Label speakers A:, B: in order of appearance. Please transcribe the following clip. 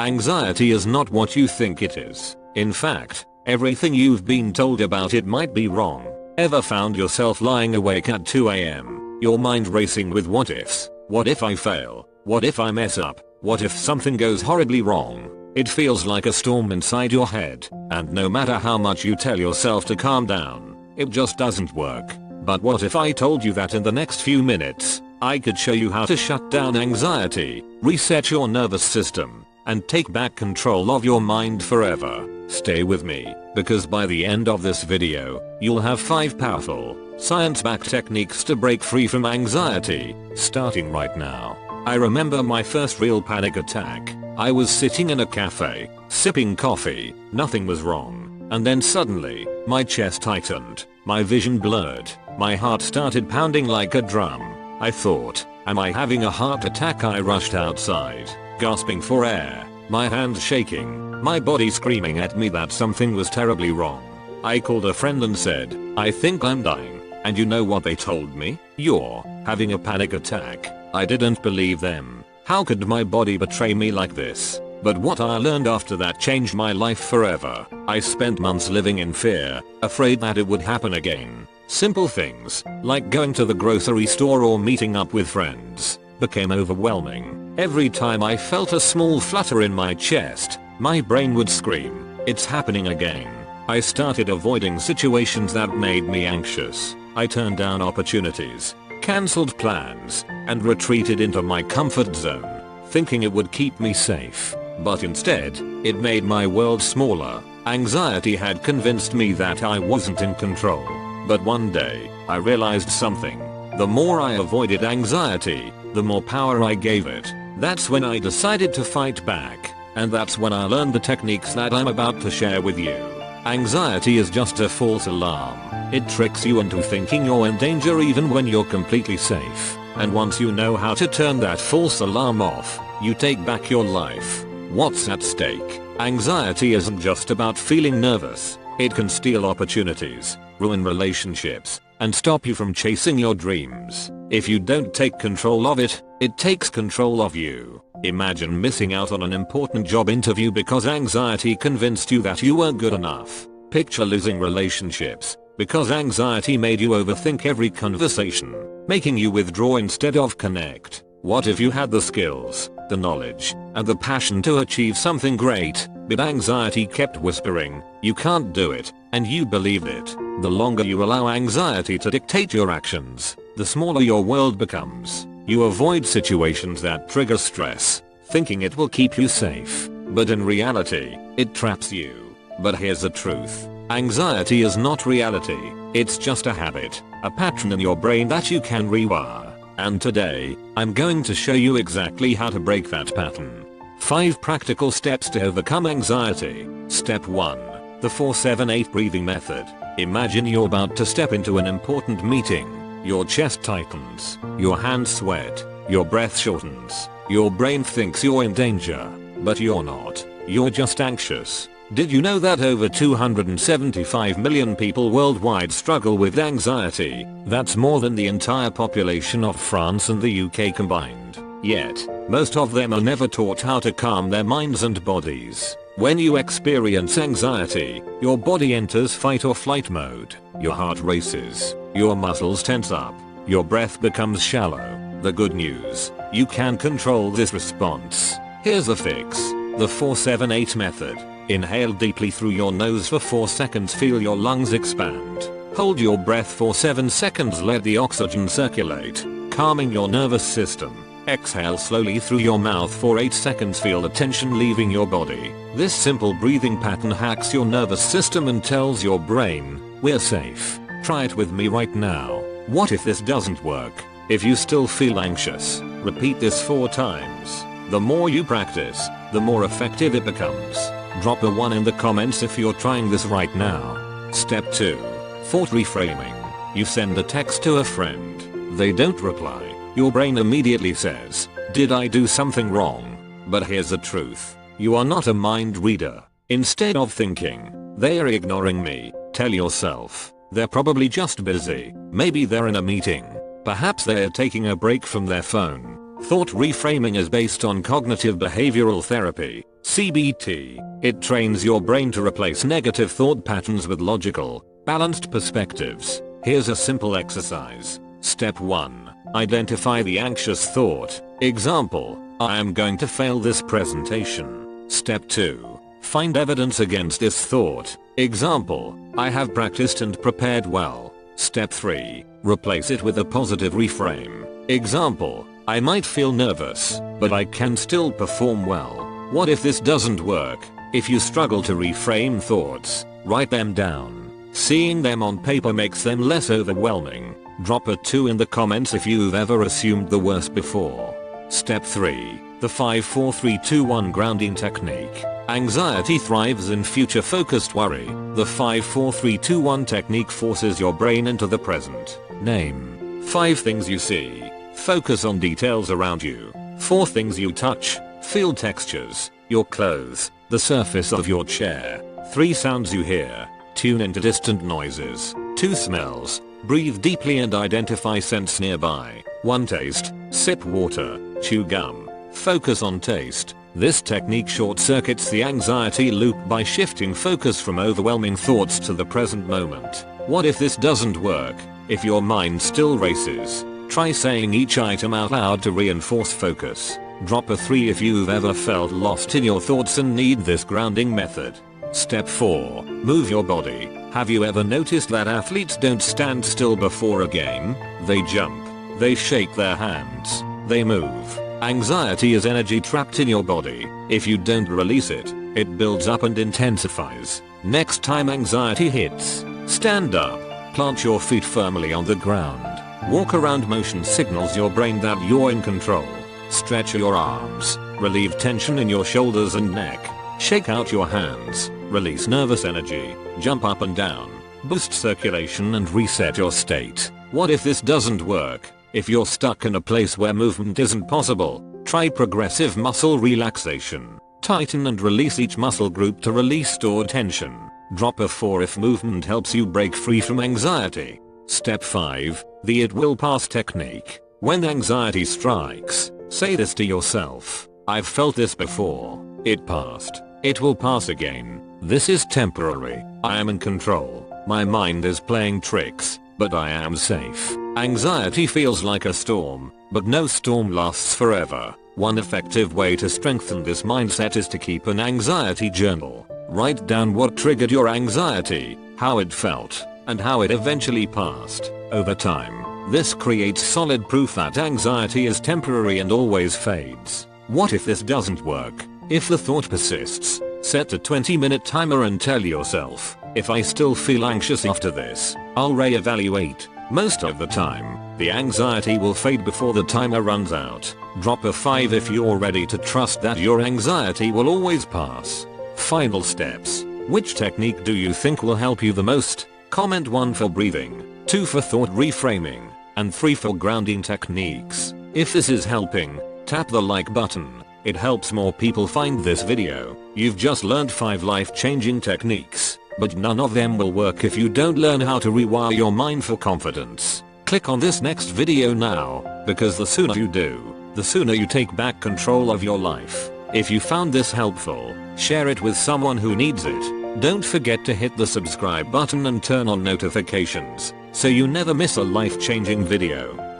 A: Anxiety is not what you think it is. In fact, everything you've been told about it might be wrong. Ever found yourself lying awake at 2 AM, your mind racing with what ifs? What if I fail? What if I mess up? What if something goes horribly wrong? It feels like a storm inside your head, and no matter how much you tell yourself to calm down, it just doesn't work. But what if I told you that in the next few minutes, I could show you how to shut down anxiety, reset your nervous system, and take back control of your mind forever? Stay with me, because by the end of this video, you'll have 5 powerful, science-backed techniques to break free from anxiety, starting right now. I remember my first real panic attack. I was sitting in a cafe, sipping coffee, nothing was wrong, and then suddenly, my chest tightened, my vision blurred, my heart started pounding like a drum. I thought, am I having a heart attack? I rushed outside, gasping for air, my hands shaking, my body screaming at me that something was terribly wrong. I called a friend and said, I think I'm dying. And you know what they told me? You're having a panic attack. I didn't believe them. How could my body betray me like this? But what I learned after that changed my life forever. I spent months living in fear, afraid that it would happen again. Simple things, like going to the grocery store or meeting up with friends, became overwhelming. Every time I felt a small flutter in my chest, my brain would scream, it's happening again. I started avoiding situations that made me anxious. I turned down opportunities, cancelled plans, and retreated into my comfort zone, thinking it would keep me safe. But instead, it made my world smaller. Anxiety had convinced me that I wasn't in control. But one day, I realized something. The more I avoided anxiety, the more power I gave it. That's when I decided to fight back. And that's when I learned the techniques that I'm about to share with you. Anxiety is just a false alarm. It tricks you into thinking you're in danger even when you're completely safe. And once you know how to turn that false alarm off, you take back your life. What's at stake? Anxiety isn't just about feeling nervous. It can steal opportunities, ruin relationships, and stop you from chasing your dreams. If you don't take control of it, it takes control of you. Imagine missing out on an important job interview because anxiety convinced you that you weren't good enough. Picture losing relationships because anxiety made you overthink every conversation, making you withdraw instead of connect. What if you had the skills, the knowledge, and the passion to achieve something great, but anxiety kept whispering, you can't do it, and you believed it? The longer you allow anxiety to dictate your actions, the smaller your world becomes. You avoid situations that trigger stress, thinking it will keep you safe, but in reality, it traps you. But here's the truth. Anxiety is not reality, it's just a habit, a pattern in your brain that you can rewire. And today, I'm going to show you exactly how to break that pattern. 5 practical steps to overcome anxiety. Step 1. The 4-7-8 breathing method. Imagine you're about to step into an important meeting. Your chest tightens, your hands sweat, your breath shortens, your brain thinks you're in danger, but you're not. You're just anxious. Did you know that over 275 million people worldwide struggle with anxiety? That's more than the entire population of France and the UK combined. Yet, most of them are never taught how to calm their minds and bodies. When you experience anxiety, your body enters fight or flight mode. Your heart races, your muscles tense up, your breath becomes shallow. The good news, you can control this response. Here's the fix. The 4-7-8 method. Inhale deeply through your nose for 4 seconds, feel your lungs expand. Hold your breath for 7 seconds, let the oxygen circulate, calming your nervous system. Exhale slowly through your mouth for 8 seconds, feel the tension leaving your body. This simple breathing pattern hacks your nervous system and tells your brain, we're safe. Try it with me right now. What if this doesn't work? If you still feel anxious, repeat this 4 times. The more you practice, the more effective it becomes. Drop a 1 in the comments if you're trying this right now. Step 2. Thought reframing. You send a text to a friend. They don't reply. Your brain immediately says, did I do something wrong? But here's the truth. You are not a mind reader. Instead of thinking, they are ignoring me, tell yourself, they're probably just busy. Maybe they're in a meeting. Perhaps they're taking a break from their phone. Thought reframing is based on cognitive behavioral therapy, CBT. It trains your brain to replace negative thought patterns with logical, balanced perspectives. Here's a simple exercise. Step 1. Identify the anxious thought. Example, I am going to fail this presentation. Step 2. Find evidence against this thought. Example, I have practiced and prepared well. Step 3. Replace it with a positive reframe. Example, I might feel nervous, but I can still perform well. What if this doesn't work? If you struggle to reframe thoughts, write them down. Seeing them on paper makes them less overwhelming. Drop a 2 in the comments if you've ever assumed the worst before. Step 3. The 5-4-3-2-1 grounding technique. Anxiety thrives in future-focused worry. The 5-4-3-2-1 technique forces your brain into the present. Name 5 things you see. Focus on details around you. 4 things you touch. Feel textures, your clothes, the surface of your chair. 3 sounds you hear. Tune into distant noises. 2 smells. Breathe deeply and identify scents nearby. 1 taste. Sip water. Chew gum. Focus on taste. This technique short-circuits the anxiety loop by shifting focus from overwhelming thoughts to the present moment. What if this doesn't work? If your mind still races, try saying each item out loud to reinforce focus. Drop a 3 if you've ever felt lost in your thoughts and need this grounding method. Step 4. Move your body. Have you ever noticed that athletes don't stand still before a game? They jump. They shake their hands. They move. Anxiety is energy trapped in your body. If you don't release it, it builds up and intensifies. Next time anxiety hits, stand up. Plant your feet firmly on the ground. Walk around. Motion signals your brain that you're in control. Stretch your arms. Relieve tension in your shoulders and neck. Shake out your hands. Release nervous energy. Jump up and down. Boost circulation and reset your state. What if this doesn't work? If you're stuck in a place where movement isn't possible, try progressive muscle relaxation. Tighten and release each muscle group to release stored tension. Drop a 4 if movement helps you break free from anxiety. Step 5. The it will pass technique. When anxiety strikes, say this to yourself. I've felt this before. It passed. It will pass again. This is temporary. I am in control. My mind is playing tricks, but I am safe. Anxiety feels like a storm, but no storm lasts forever. One effective way to strengthen this mindset is to keep an anxiety journal. Write down what triggered your anxiety, how it felt, and how it eventually passed. Over time, this creates solid proof that anxiety is temporary and always fades. What if this doesn't work? If the thought persists, set a 20-minute timer and tell yourself, if I still feel anxious after this, I'll reevaluate. Most of the time, the anxiety will fade before the timer runs out. Drop a 5 if you're ready to trust that your anxiety will always pass. Final steps. Which technique do you think will help you the most? Comment 1 for breathing, 2 for thought reframing, and 3 for grounding techniques. If this is helping, tap the like button. It helps more people find this video. You've just learned 5 life-changing techniques, but none of them will work if you don't learn how to rewire your mind for confidence. Click on this next video now, because the sooner you do, the sooner you take back control of your life. If you found this helpful, share it with someone who needs it. Don't forget to hit the subscribe button and turn on notifications, so you never miss a life-changing video.